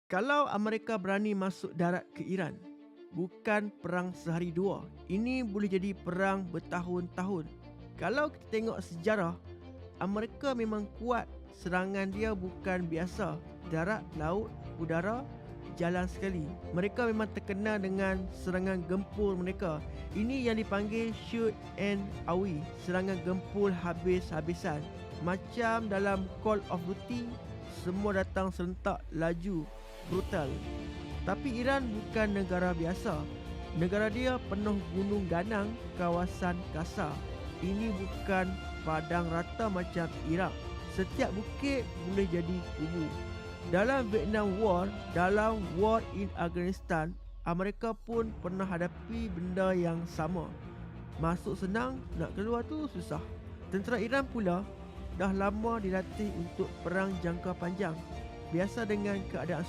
Kalau Amerika berani masuk darat ke Iran, bukan perang sehari dua. Ini boleh jadi perang bertahun-tahun. Kalau kita tengok sejarah, Amerika memang kuat. Serangan dia bukan biasa. Darat, laut, udara, jalan sekali. Mereka memang terkenal dengan serangan gempur mereka. Ini yang dipanggil shoot and awi, serangan gempur habis-habisan. Macam dalam Call of Duty, semua datang serentak, laju, brutal. Tapi Iran bukan negara biasa. Negara dia penuh gunung ganang, kawasan kasar. Ini bukan padang rata macam Iraq. Setiap bukit boleh jadi kubu. Dalam Vietnam War, dalam War in Afghanistan, Amerika pun pernah hadapi benda yang sama. Masuk senang, nak keluar tu susah. Tentera Iran pula dah lama dilatih untuk perang jangka panjang. Biasa dengan keadaan